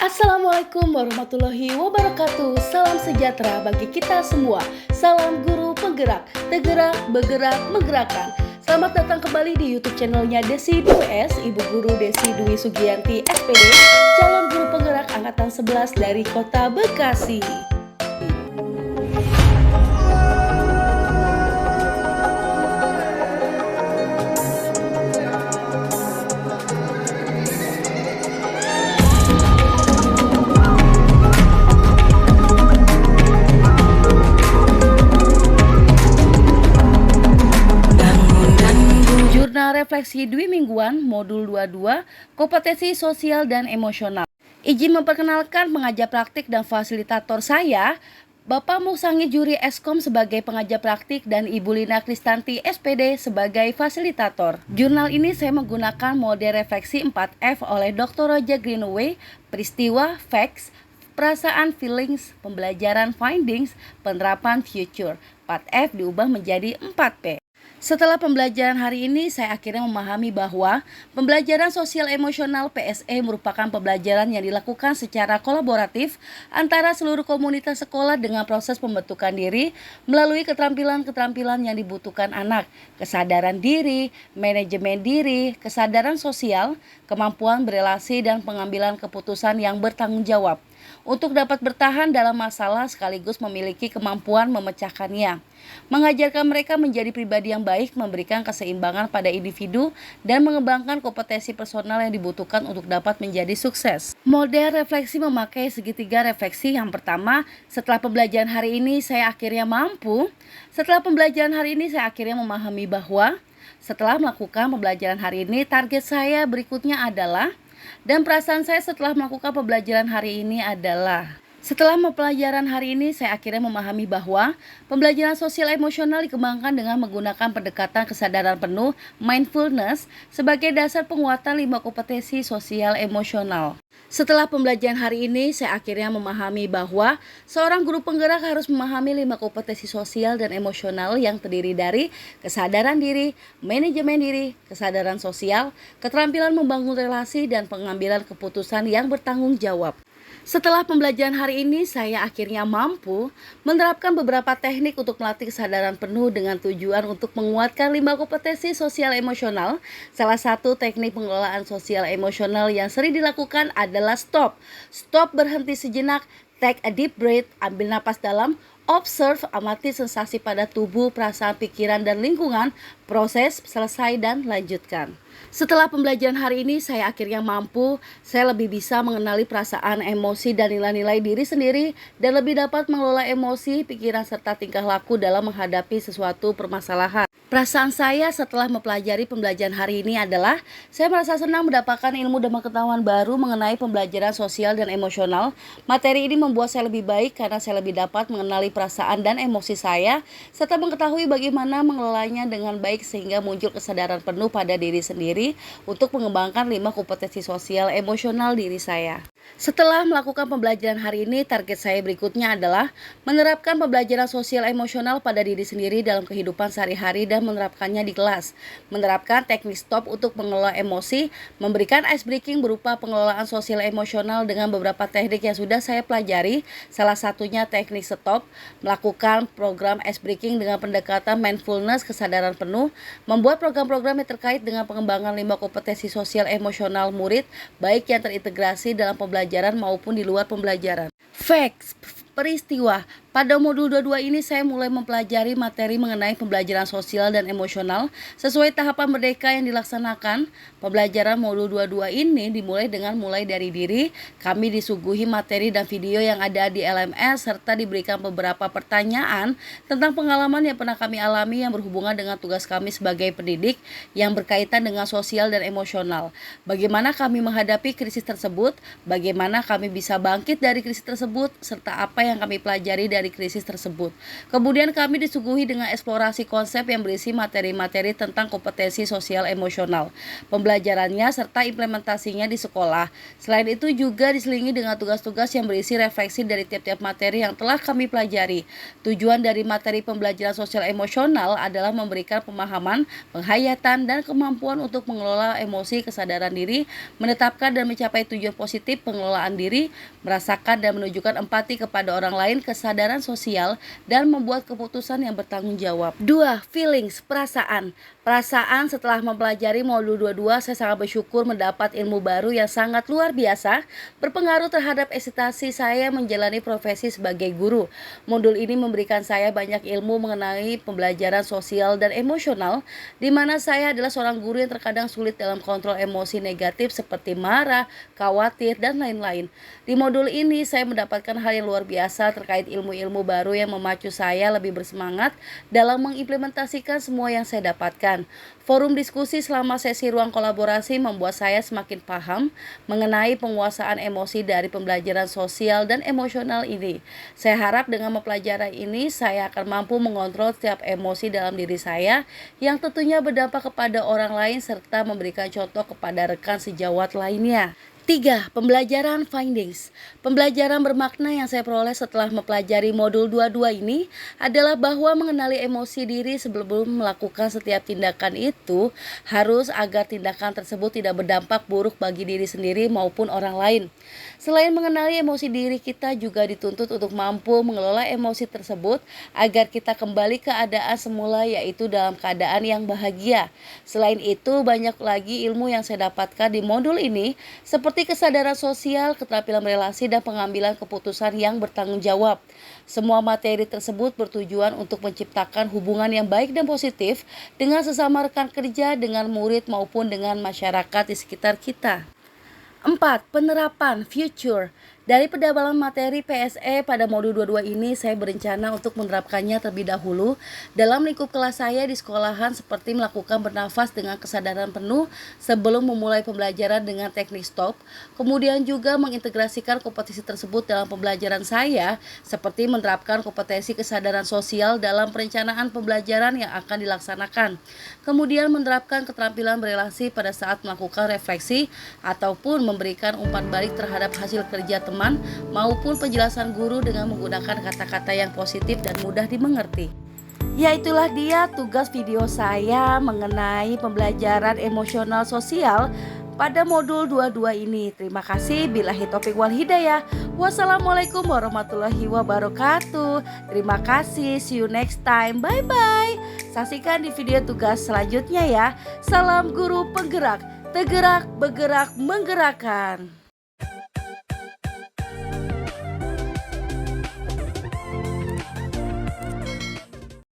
Assalamualaikum warahmatullahi wabarakatuh. Salam sejahtera bagi kita semua. Salam guru penggerak, tergerak, bergerak, menggerakkan. Selamat datang kembali di YouTube channelnya Desi Dwi S, Ibu Guru Desi Dwi Sugianti SPD, calon guru penggerak angkatan 11 dari Kota Bekasi. Jurnal Refleksi Dwi Mingguan Modul 22 Kompetensi Sosial dan Emosional. Izin memperkenalkan pengajar praktik dan fasilitator saya, Bapak Musangi Juri Eskom sebagai pengajar praktik dan Ibu Lina Kristanti SPD sebagai fasilitator. Jurnal ini saya menggunakan model refleksi 4F oleh Dr. Roger Greenaway, peristiwa, facts, perasaan, feelings, pembelajaran, findings, penerapan, future. 4F diubah menjadi 4P. Setelah pembelajaran hari ini, saya akhirnya memahami bahwa pembelajaran sosial emosional PSE merupakan pembelajaran yang dilakukan secara kolaboratif antara seluruh komunitas sekolah dengan proses pembentukan diri melalui keterampilan-keterampilan yang dibutuhkan anak, kesadaran diri, manajemen diri, kesadaran sosial, kemampuan berelasi, dan pengambilan keputusan yang bertanggung jawab. Untuk dapat bertahan dalam masalah sekaligus memiliki kemampuan memecahkannya. Mengajarkan mereka menjadi pribadi yang baik, memberikan keseimbangan pada individu, dan mengembangkan kompetensi personal yang dibutuhkan untuk dapat menjadi sukses. Model refleksi memakai segitiga refleksi. Yang pertama, setelah pembelajaran hari ini saya akhirnya mampu. Setelah pembelajaran hari ini saya akhirnya memahami bahwa setelah melakukan pembelajaran hari ini, target saya berikutnya adalah, dan perasaan saya setelah melakukan pembelajaran hari ini adalah. Setelah pembelajaran hari ini, saya akhirnya memahami bahwa pembelajaran sosial emosional dikembangkan dengan menggunakan pendekatan kesadaran penuh mindfulness sebagai dasar penguatan 5 kompetensi sosial emosional. Setelah pembelajaran hari ini, saya akhirnya memahami bahwa seorang guru penggerak harus memahami 5 kompetensi sosial dan emosional yang terdiri dari kesadaran diri, manajemen diri, kesadaran sosial, keterampilan membangun relasi, dan pengambilan keputusan yang bertanggung jawab. Setelah pembelajaran hari ini, saya akhirnya mampu menerapkan beberapa teknik untuk melatih kesadaran penuh dengan tujuan untuk menguatkan 5 kompetensi sosial emosional. Salah satu teknik pengelolaan sosial emosional yang sering dilakukan adalah stop. Stop, berhenti sejenak, take a deep breath, ambil napas dalam, observe, amati sensasi pada tubuh, perasaan, pikiran, dan lingkungan, proses, selesai, dan lanjutkan. Setelah pembelajaran hari ini, saya akhirnya mampu, saya lebih bisa mengenali perasaan, emosi, dan nilai-nilai diri sendiri, dan lebih dapat mengelola emosi, pikiran, serta tingkah laku dalam menghadapi sesuatu permasalahan. Perasaan saya setelah mempelajari pembelajaran hari ini adalah, saya merasa senang mendapatkan ilmu dan pengetahuan baru mengenai pembelajaran sosial dan emosional. Materi ini membuat saya lebih baik karena saya lebih dapat mengenali perasaan dan emosi saya, serta mengetahui bagaimana mengelolanya dengan baik sehingga muncul kesadaran penuh pada diri sendiri untuk mengembangkan 5 kompetensi sosial emosional diri saya. Setelah melakukan pembelajaran hari ini, target saya berikutnya adalah menerapkan pembelajaran sosial emosional pada diri sendiri dalam kehidupan sehari-hari dan menerapkannya di kelas. Menerapkan teknik stop untuk mengelola emosi, memberikan ice breaking berupa pengelolaan sosial emosional dengan beberapa teknik yang sudah saya pelajari, salah satunya teknik stop, melakukan program ice breaking dengan pendekatan mindfulness, kesadaran penuh, membuat program-program yang terkait dengan pengembangan 5 kompetensi sosial emosional murid, baik yang terintegrasi dalam pembelajaran maupun di luar pembelajaran. Facts, peristiwa. Pada modul 22 ini saya mulai mempelajari materi mengenai pembelajaran sosial dan emosional sesuai tahapan merdeka yang dilaksanakan. Pembelajaran modul 22 ini dimulai dengan mulai dari diri. Kami disuguhi materi dan video yang ada di LMS serta diberikan beberapa pertanyaan tentang pengalaman yang pernah kami alami yang berhubungan dengan tugas kami sebagai pendidik yang berkaitan dengan sosial dan emosional. Bagaimana kami menghadapi krisis tersebut, bagaimana kami bisa bangkit dari krisis tersebut, serta apa yang kami pelajari dari dari krisis tersebut. Kemudian kami disuguhi dengan eksplorasi konsep yang berisi materi-materi tentang kompetensi sosial emosional, pembelajarannya serta implementasinya di sekolah. Selain itu juga diselingi dengan tugas-tugas yang berisi refleksi dari tiap-tiap materi yang telah kami pelajari. Tujuan dari materi pembelajaran sosial emosional adalah memberikan pemahaman, penghayatan, dan kemampuan untuk mengelola emosi, kesadaran diri, menetapkan dan mencapai tujuan positif pengelolaan diri, merasakan dan menunjukkan empati kepada orang lain, kesadaran sosial, dan membuat keputusan yang bertanggung jawab. 2. Feelings, perasaan. Perasaan setelah mempelajari modul 22, saya sangat bersyukur mendapat ilmu baru yang sangat luar biasa, berpengaruh terhadap eksitasi saya menjalani profesi sebagai guru. Modul ini memberikan saya banyak ilmu mengenai pembelajaran sosial dan emosional, di mana saya adalah seorang guru yang terkadang sulit dalam kontrol emosi negatif seperti marah, khawatir, dan lain-lain. Di modul ini saya mendapatkan hal yang luar biasa terkait ilmu-ilmu baru yang memacu saya lebih bersemangat dalam mengimplementasikan semua yang saya dapatkan. Forum diskusi selama sesi ruang kolaborasi membuat saya semakin paham mengenai penguasaan emosi dari pembelajaran sosial dan emosional ini. Saya harap dengan mempelajari ini saya akan mampu mengontrol setiap emosi dalam diri saya yang tentunya berdampak kepada orang lain serta memberikan contoh kepada rekan sejawat lainnya. 3. Pembelajaran findings. Pembelajaran bermakna yang saya peroleh setelah mempelajari modul 22 ini adalah bahwa mengenali emosi diri sebelum melakukan setiap tindakan itu harus agar tindakan tersebut tidak berdampak buruk bagi diri sendiri maupun orang lain. Selain mengenali emosi diri, kita juga dituntut untuk mampu mengelola emosi tersebut agar kita kembali ke keadaan semula, yaitu dalam keadaan yang bahagia. Selain itu, banyak lagi ilmu yang saya dapatkan di modul ini seperti kesadaran sosial, keterampilan relasi, dan pengambilan keputusan yang bertanggung jawab. Semua materi tersebut bertujuan untuk menciptakan hubungan yang baik dan positif dengan sesama rekan kerja, dengan murid maupun dengan masyarakat di sekitar kita. 4. Penerapan future. Dari pendapalan materi PSE pada modul 22 ini, saya berencana untuk menerapkannya terlebih dahulu dalam lingkup kelas saya di sekolahan, seperti melakukan bernafas dengan kesadaran penuh sebelum memulai pembelajaran dengan teknik stop. Kemudian juga mengintegrasikan kompetensi tersebut dalam pembelajaran saya, seperti menerapkan kompetensi kesadaran sosial dalam perencanaan pembelajaran yang akan dilaksanakan. Kemudian menerapkan keterampilan berelasi pada saat melakukan refleksi ataupun memberikan umpan balik terhadap hasil kerja teman maupun penjelasan guru dengan menggunakan kata-kata yang positif dan mudah dimengerti. Ya, itulah dia tugas video saya mengenai pembelajaran emosional sosial pada modul 22 ini. Terima kasih. Billahi taufiq wal hidayah. Wassalamualaikum warahmatullahi wabarakatuh. Terima kasih. See you next time. Bye bye. Saksikan di video tugas selanjutnya ya. Salam guru penggerak. Tergerak, bergerak, menggerakkan.